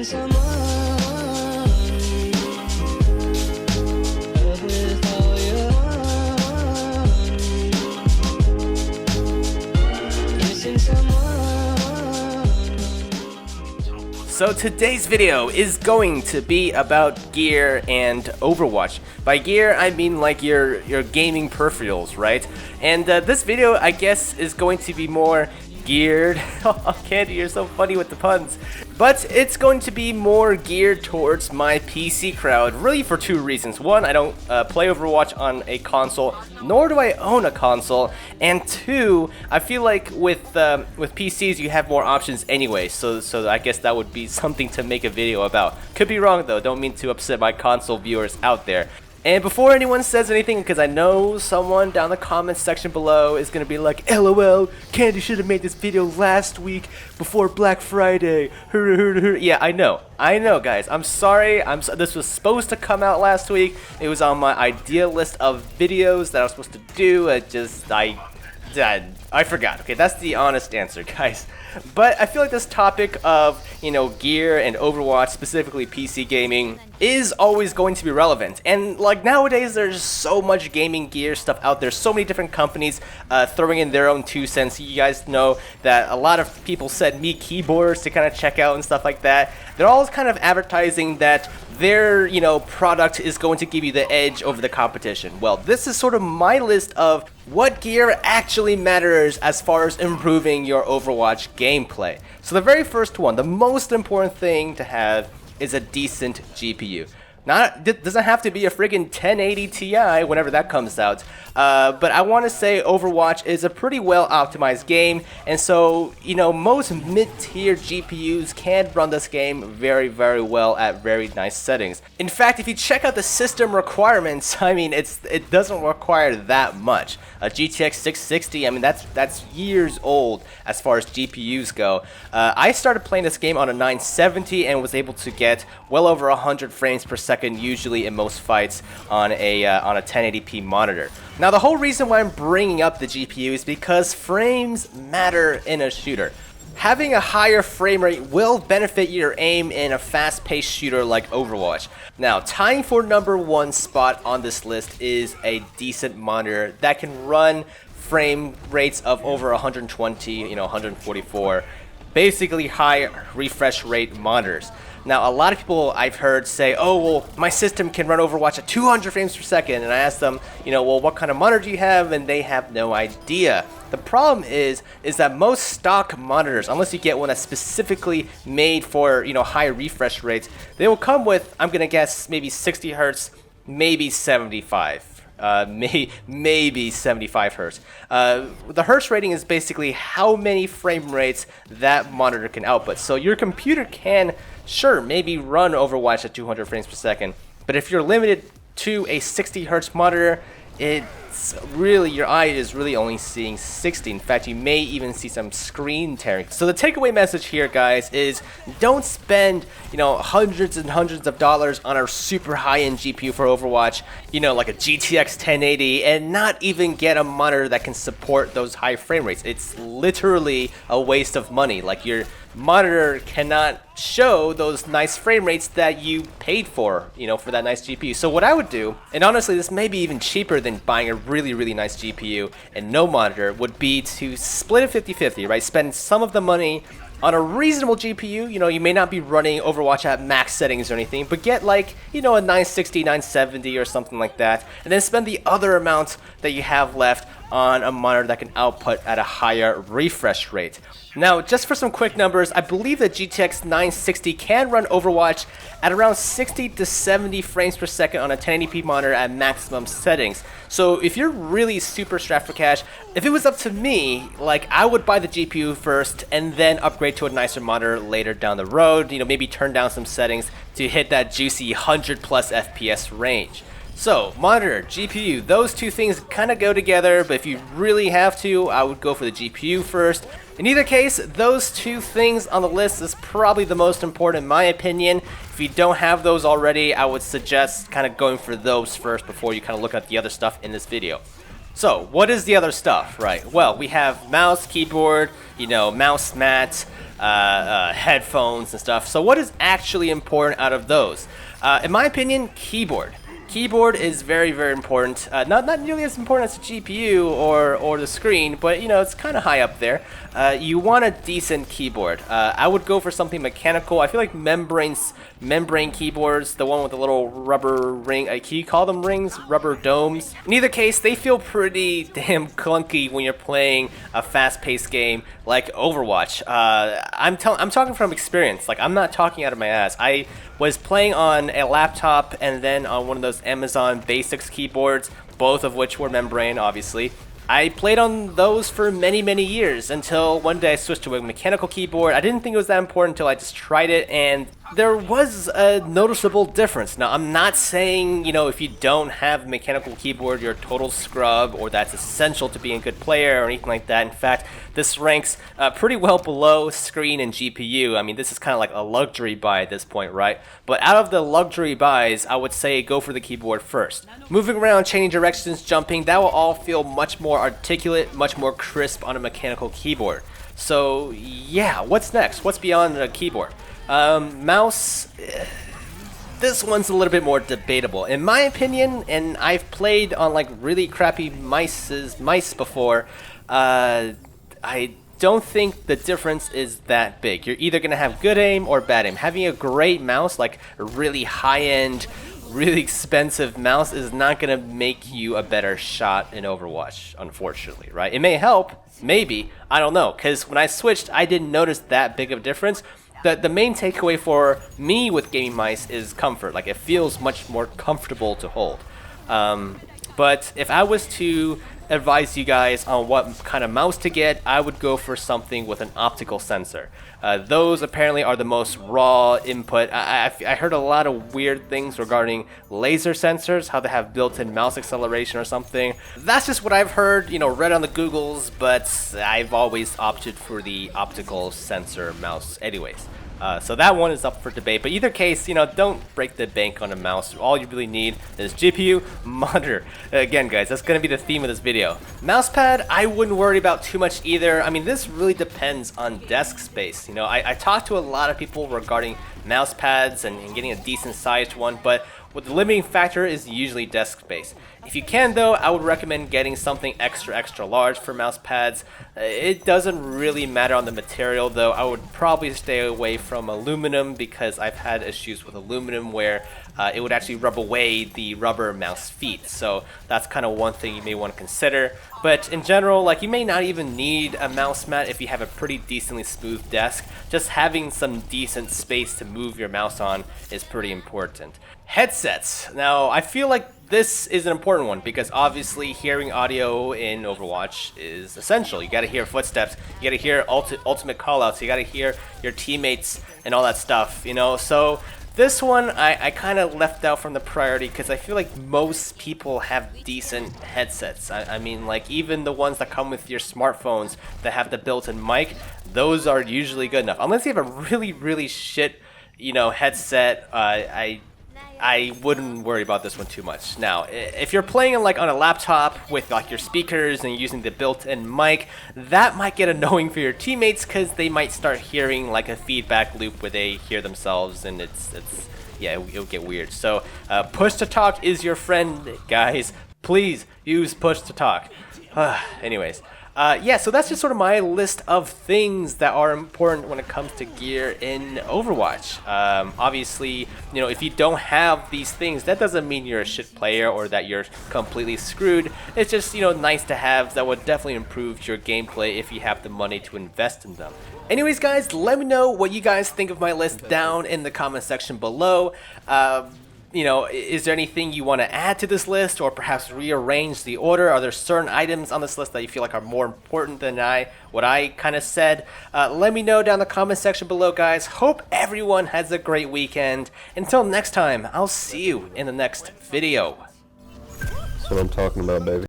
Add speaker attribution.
Speaker 1: Missing someone. Love with all your heart. Missing someone.
Speaker 2: So today's video is going to be about gear and Overwatch. By gear, I mean like your gaming peripherals, right? And this video, I guess, is going to be more geared. Oh, Candy, you're so funny with the puns. But it's going to be more geared towards my PC crowd, really for two reasons. One, I don't play Overwatch on a console, nor do I own a console. And two, I feel like with PCs you have more options anyway, so I guess that would be something to make a video about. Could be wrong though, don't mean to upset my console viewers out there. And before anyone says anything, because I know someone down the comments section below is going to be like, LOL, Candy should have made this video last week before Black Friday. Yeah, I know guys, I'm sorry, this was supposed to come out last week. It was on my idea list of videos that I was supposed to do. I forgot. Okay, that's the honest answer, guys. But I feel like this topic of, gear and Overwatch, specifically PC gaming, is always going to be relevant. And like nowadays, there's so much gaming gear stuff out there. So many different companies throwing in their own 2 cents. You guys know that a lot of people send me keyboards to kind of check out and stuff like that. They're all kind of advertising that their product is going to give you the edge over the competition. Well, this is sort of my list of what gear actually matters as far as improving your Overwatch gameplay. So the very first one, the most important thing to have, is a decent GPU. Doesn't have to be a friggin' 1080 Ti whenever that comes out, but I want to say Overwatch is a pretty well optimized game, and so most mid-tier GPUs can run this game very, very well at very nice settings. In fact, if you check out the system requirements, I mean it doesn't require that much. A GTX 660, I mean that's years old as far as GPUs go. I started playing this game on a 970 and was able to get well over 100 frames per second usually in most fights on a 1080p monitor. Now the whole reason why I'm bringing up the GPU is because frames matter in a shooter. Having a higher frame rate will benefit your aim in a fast-paced shooter like Overwatch. Now, tying for #1 spot on this list is a decent monitor that can run frame rates of over 120, 144, basically high refresh rate monitors. Now, a lot of people I've heard say, oh, well, my system can run Overwatch at 200 frames per second. And I ask them, well, what kind of monitor do you have? And they have no idea. The problem is that most stock monitors, unless you get one that's specifically made for, high refresh rates, they will come with, I'm going to guess, maybe 60 hertz, maybe 75. Maybe 75 hertz. The hertz rating is basically how many frame rates that monitor can output. So your computer can, sure, maybe run Overwatch at 200 frames per second, but if you're limited to a 60 hertz monitor, it's really, your eye is really only seeing 60. In fact, you may even see some screen tearing. So the takeaway message here, guys, is don't spend, hundreds and hundreds of dollars on a super high-end GPU for Overwatch, like a GTX 1080, and not even get a monitor that can support those high frame rates. It's literally a waste of money. Like, your monitor cannot show those nice frame rates that you paid for, for that nice GPU. So what I would do, and honestly this may be even cheaper than buying a really, really nice GPU and no monitor, would be to split it 50-50, right? Spend some of the money on a reasonable GPU. You may not be running Overwatch at max settings or anything, but get like, a 960, 970 or something like that, and then spend the other amount that you have left on a monitor that can output at a higher refresh rate. Now, just for some quick numbers, I believe that GTX 960 can run Overwatch at around 60 to 70 frames per second on a 1080p monitor at maximum settings. So if you're really super strapped for cash, if it was up to me, I would buy the GPU first and then upgrade to a nicer monitor later down the road, maybe turn down some settings to hit that juicy 100 plus FPS range. So, monitor, GPU, those two things kind of go together, but if you really have to, I would go for the GPU first. In either case, those two things on the list is probably the most important in my opinion. If you don't have those already, I would suggest kind of going for those first before you kind of look at the other stuff in this video. So, what is the other stuff, right? Well, we have mouse, keyboard, mouse mat, headphones and stuff. So what is actually important out of those? In my opinion, keyboard. Keyboard is very, very important. Not nearly as important as the GPU or the screen, but it's kind of high up there. You want a decent keyboard. I would go for something mechanical. I feel like membrane keyboards, the one with the little rubber ring. Can you call them rings? Rubber domes. In either case, they feel pretty damn clunky when you're playing a fast-paced game like Overwatch. I'm talking from experience. Like, I'm not talking out of my ass. I was playing on a laptop and then on one of those Amazon Basics keyboards, both of which were membrane, obviously. I played on those for many, many years until one day I switched to a mechanical keyboard. I didn't think it was that important until I just tried it, and there was a noticeable difference. Now, I'm not saying, if you don't have a mechanical keyboard, you're a total scrub, or that's essential to being a good player, or anything like that. In fact, this ranks pretty well below screen and GPU. I mean, this is kind of like a luxury buy at this point, right? But out of the luxury buys, I would say go for the keyboard first. Moving around, changing directions, jumping, that will all feel much more articulate, much more crisp on a mechanical keyboard. So, yeah, what's next? What's beyond the keyboard? Mouse, this one's a little bit more debatable. In my opinion, and I've played on like really crappy mice before, I don't think the difference is that big. You're either going to have good aim or bad aim. Having a great mouse, like a really high-end, really expensive mouse, is not going to make you a better shot in Overwatch, unfortunately, right? It may help, maybe, I don't know, because when I switched, I didn't notice that big of a difference. The main takeaway for me with gaming mice is comfort. Like, it feels much more comfortable to hold. But if I was to advise you guys on what kind of mouse to get, I would go for something with an optical sensor. Those apparently are the most raw input. I heard a lot of weird things regarding laser sensors, how they have built-in mouse acceleration or something. That's just what I've heard, read on the Googles, but I've always opted for the optical sensor mouse anyways. So that one is up for debate, but either case, don't break the bank on a mouse. All you really need is GPU, monitor. Again, guys, that's going to be the theme of this video. Mousepad, I wouldn't worry about too much either. I mean, this really depends on desk space. I talked to a lot of people regarding mousepads and getting a decent sized one, but what the limiting factor is usually desk space. If you can though, I would recommend getting something extra large for mouse pads. It doesn't really matter on the material though. I would probably stay away from aluminum because I've had issues with aluminum where it would actually rub away the rubber mouse feet. So that's kind of one thing you may want to consider. But in general, like, you may not even need a mouse mat if you have a pretty decently smooth desk. Just having some decent space to move your mouse on is pretty important. Headsets. Now, I feel like this is an important one because obviously hearing audio in Overwatch is essential. You gotta hear footsteps, you gotta hear ultimate callouts, you gotta hear your teammates and all that stuff, So this one I kind of left out from the priority because I feel like most people have decent headsets. I mean, like, even the ones that come with your smartphones that have the built-in mic, those are usually good enough. Unless you have a really shit, headset, I wouldn't worry about this one too much. Now, if you're playing on a laptop with your speakers and using the built-in mic, that might get annoying for your teammates because they might start hearing a feedback loop where they hear themselves, and it'll get weird. So push to talk is your friend, guys. Please use push to talk. Anyways. Yeah, so that's just sort of my list of things that are important when it comes to gear in Overwatch. Obviously, if you don't have these things, that doesn't mean you're a shit player or that you're completely screwed. It's just, nice to have that would definitely improve your gameplay if you have the money to invest in them. Anyways, guys, let me know what you guys think of my list down in the comment section below. Is there anything you want to add to this list or perhaps rearrange the order? Are there certain items on this list that you feel like are more important than what I kind of said? Let me know down in the comment section below, guys. Hope everyone has a great weekend. Until next time, I'll see you in the next video.
Speaker 3: That's what I'm talking about, baby.